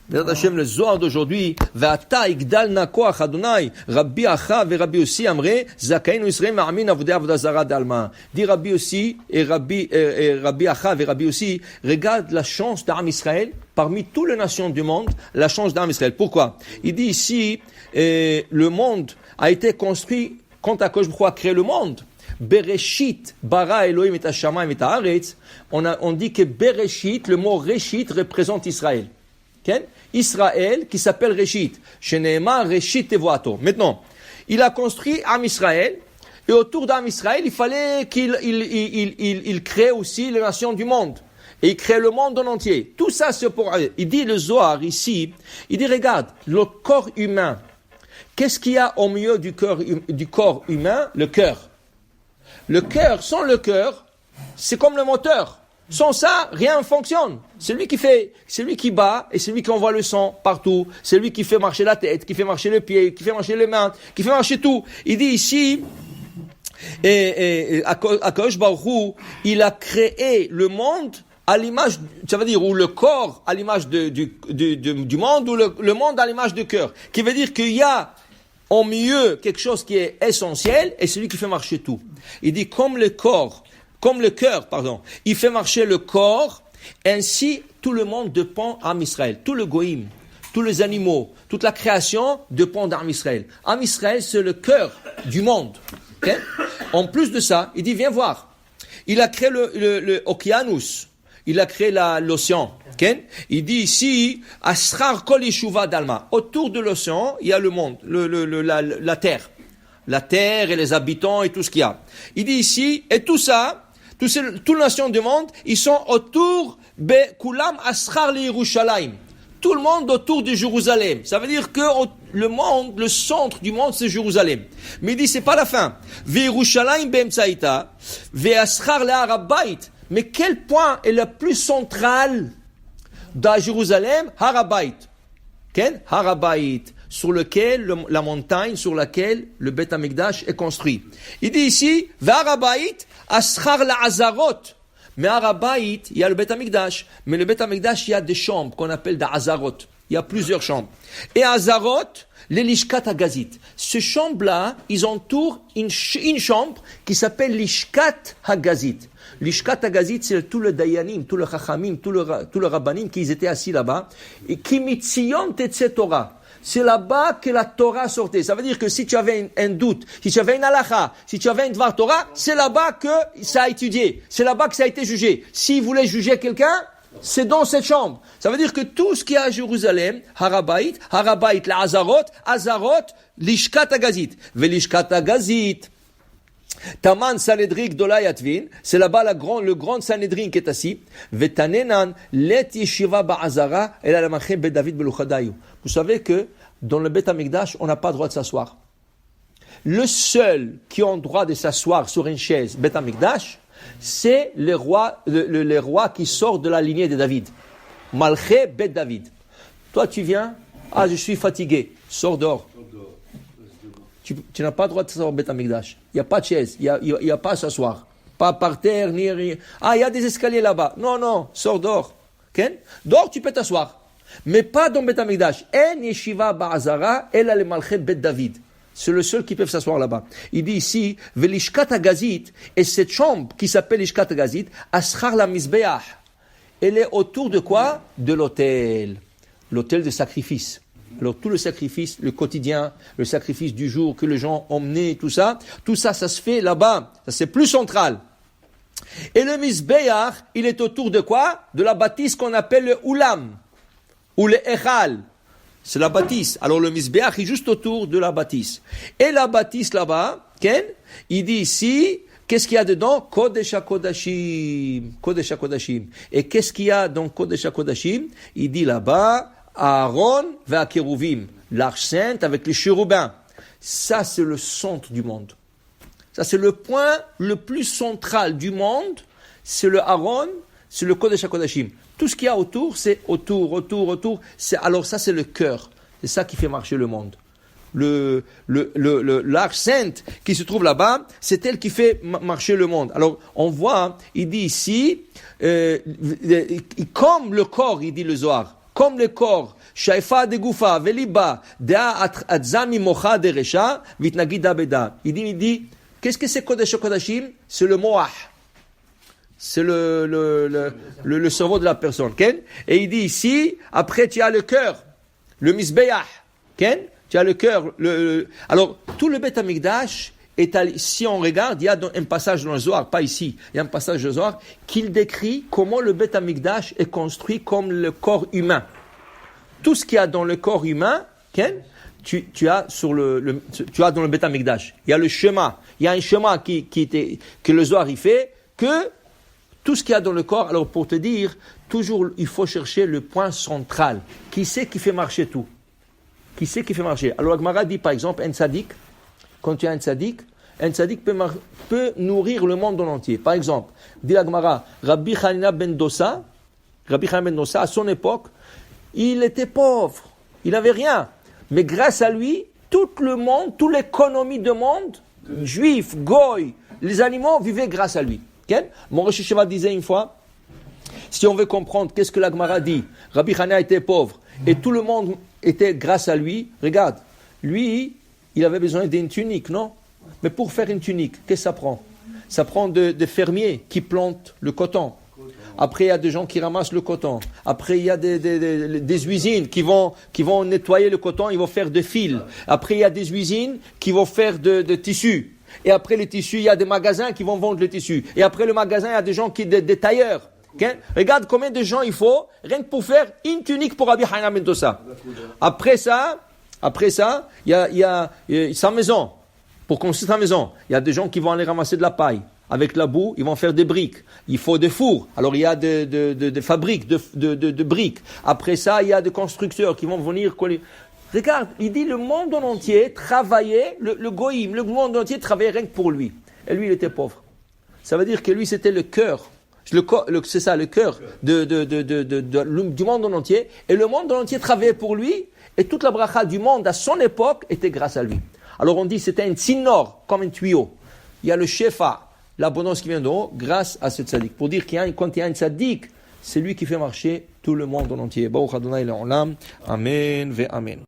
Bezrat Hashem, le Zohar d'aujourd'hui, Ve'ata igdal na koach Adonai, Rabbi Acha ve Rabbi Yossi amre, Zakainu Israël ma'amin avodei avodah zara d'alma. Dit Rabbi Yossi et Rabbi Acha ve Rabbi Yossi, regarde la chance d'Am Israël, parmi toutes les nations du monde, la chance d'Am Israël. Pourquoi? Il dit ici, le monde a été construit quand Akadosh Baruch Hu a créé le monde. Bereshit, bara Elohim et hashamayim et haaretz. On dit que Bereshit, le mot Reshit représente Israël. Okay? Israël qui s'appelle Reshit. Sheneema Reshit Tevoato. Maintenant, il a construit Am Israël, et autour d'Am Israël, il fallait qu'il crée aussi les nations du monde. Et il crée le monde en entier. Tout ça, c'est pour... Il dit le Zohar ici, il dit, regarde, le corps humain. Qu'est-ce qu'il y a au milieu du corps humain? Le cœur. Le cœur, sans le cœur, c'est comme le moteur. Sans ça, rien ne fonctionne. C'est lui qui bat et c'est lui qui envoie le sang partout. C'est lui qui fait marcher la tête, qui fait marcher le pied, qui fait marcher les mains, qui fait marcher tout. Il dit ici, Akadosh Baruch Hu, il a créé le monde à l'image, ça veut dire, ou le corps à l'image du monde, ou le monde à l'image du cœur. Qui veut dire qu'il y a au milieu quelque chose qui est essentiel et c'est lui qui fait marcher tout. Il dit comme le cœur, il fait marcher le corps, ainsi tout le monde dépend d'Am Israël. Tout le goïm, tous les animaux, toute la création dépend d'Am Israël. Am Israël, c'est le cœur du monde. Okay? En plus de ça, il dit, viens voir. Il a créé le Okeanus. Il a créé l'océan. Okay? Il dit ici, Asrar kol yeshuva dalma. Autour de l'océan, il y a le monde, la terre. La terre et les habitants et tout ce qu'il y a. Il dit ici, et tout ça, toutes les nations du monde, ils sont autour, Kulam Asrar li Yerushalayim. Tout le monde autour de Jérusalem. Ça veut dire que le monde, le centre du monde, c'est Jérusalem. Mais il dit, c'est pas la fin. Ve'Yerushalayim be'emtsaïta, ve'Asrar le'Har Habayit. Mais quel point est le plus central dans Jérusalem? Har Habayit. Har Habayit, sur lequel, la montagne sur laquelle le Beth Amikdash est construit. Il dit ici, Har Habayit, Asrar la'Azarot. Mais Har Habayit, il y a le Beth Amikdash. Mais le Beth Amikdash, il y a des chambres qu'on appelle des Azarot. Il y a plusieurs chambres. Et Azarot, les Lishkat Hagazit. Ces chambres-là, ils entourent une chambre qui s'appelle Lishkat Hagazit. Lishkat Hagazit, c'est tout le Dayanim, tout le Chachamim, tout le Rabbanim qui étaient assis là-bas. Et qui mitzion tetze Torah. C'est là-bas que la Torah sortait. Ça veut dire que si tu avais un doute, si tu avais une halakha, si tu avais un dvar Torah, c'est là-bas que ça a étudié. C'est là-bas que ça a été jugé. S'il voulait juger quelqu'un, c'est dans cette chambre. Ça veut dire que tout ce qu'il y a à Jérusalem, Har Habayit, la Azarot, Lishkat Hagazit. Velishkat Hagazit. Taman Sanhedrin Gdola Yatvin, c'est là-bas le grand Sanhedrin qui est assis. Vetanenan let yeshiva ba'azara el alamachem bet David beluchadayu. Vous savez que dans le Beth Amikdash, on n'a pas le droit de s'asseoir. Le seul qui a le droit de s'asseoir sur une chaise Beth Amikdash, c'est les rois qui sortent de la lignée de David. Malché bet David. Toi, tu viens, je suis fatigué, sors dehors. Tu n'as pas le droit de s'asseoir au Beth Amikdash. Il n'y a pas de chaise, il n'y a pas à s'asseoir. Pas par terre, ni rien. Il y a des escaliers là-bas. Non, sors dehors. Okay? Dehors, tu peux t'asseoir. Mais pas dans Beth Amikdash. En yeshiva ba'azara, ela le malchet bet David. C'est le seul qui peut s'asseoir là-bas. Il dit ici, velishkat hagazit, et cette chambre qui s'appelle lishkat hagazit, aschar la mizbeach. Elle est autour de quoi? De l'autel. L'autel de sacrifice. Alors tout le sacrifice, le quotidien, le sacrifice du jour que les gens ont mené, tout ça se fait là-bas. Ça c'est plus central. Et le Mizbeach, il est autour de quoi? De la bâtisse qu'on appelle le Ulam, ou le Echal. C'est la bâtisse. Alors le Mizbeach est juste autour de la bâtisse. Et la bâtisse là-bas, il dit ici, qu'est-ce qu'il y a dedans? Kodesh HaKodashim. Kodesh HaKodashim. Et qu'est-ce qu'il y a dans Kodesh HaKodashim? Il dit là-bas, Aaron va Kérouvim, l'arche sainte avec les chérubins. Ça, c'est le centre du monde. Ça, c'est le point le plus central du monde. C'est le Aaron, c'est le Kodesh HaKodashim. Tout ce qu'il y a autour, c'est autour. Alors ça, c'est le cœur. C'est ça qui fait marcher le monde. L'arche sainte qui se trouve là-bas, c'est elle qui fait marcher le monde. Alors, on voit, il dit ici, comme le corps, il dit le Zohar, comme le corps, shaifa de goufa, veliba, dea atzami mocha de resha, vitnagida beda. Il dit, qu'est-ce que c'est Kodesh Kodashim? C'est le moach. C'est le cerveau de la personne. Ken? Et il dit ici, après tu as le cœur, le misbeach. Ken? Tu as le cœur. Alors, tout le Beth Amikdash, si on regarde, il y a un passage dans le Zohar, pas ici, il y a un passage dans le Zohar qui décrit comment le Beth Amikdash est construit comme le corps humain. Tout ce qu'il y a dans le corps humain, Ken? Tu as tu as dans le Beth Amikdash. Il y a le chemin. Il y a un chemin que le Zohar il fait, que tout ce qu'il y a dans le corps, alors pour te dire, toujours il faut chercher le point central. Qui c'est qui fait marcher tout? Qui c'est qui fait marcher? Alors la Gemara dit par exemple, un tzaddik, quand tu as un tzaddik peut nourrir le monde en entier. Par exemple, dit la Gemara, Rabbi Hanina ben Dosa, à son époque, il était pauvre, il n'avait rien. Mais grâce à lui, tout le monde, toute l'économie du monde, juifs, goy, les animaux vivaient grâce à lui. Okay? Mon Rosh Hashanah disait une fois, si on veut comprendre qu'est-ce que la Gemara dit, Rabbi Hanina était pauvre et tout le monde était grâce à lui. Regarde, lui, il avait besoin d'une tunique, non? Mais pour faire une tunique, qu'est-ce que ça prend? Ça prend des fermiers qui plantent le coton. Après, il y a des gens qui ramassent le coton. Après, il y a des usines qui vont nettoyer le coton, ils vont faire des fils. Après, il y a des usines qui vont faire de tissus. Et après les tissus, il y a des magasins qui vont vendre les tissus. Et après le magasin, il y a des gens des tailleurs. Okay? Regarde combien de gens il faut, rien que pour faire une tunique pour Rabbi Hanina ben Dosa. Après ça, il y a sa maison. Pour construire sa maison, il y a des gens qui vont aller ramasser de la paille. Avec la boue, ils vont faire des briques. Il faut des fours. Alors il y a des fabriques de briques. Après ça, il y a des constructeurs qui vont venir coller. Regarde, il dit le monde en entier travaillait, le goïm, le monde entier travaillait rien que pour lui. Et lui, il était pauvre. Ça veut dire que lui, c'était le cœur. C'est ça, le cœur du monde en entier. Et le monde en entier travaillait pour lui. Et toute la bracha du monde à son époque était grâce à lui. Alors on dit c'était un tsinor, comme un tuyau. Il y a le shefa, l'abondance qui vient d'en haut, grâce à ce tzaddik. Pour dire quand il y a un tzaddik, c'est lui qui fait marcher tout le monde en entier. Baruch Adonai le'olam. Amen ve amen.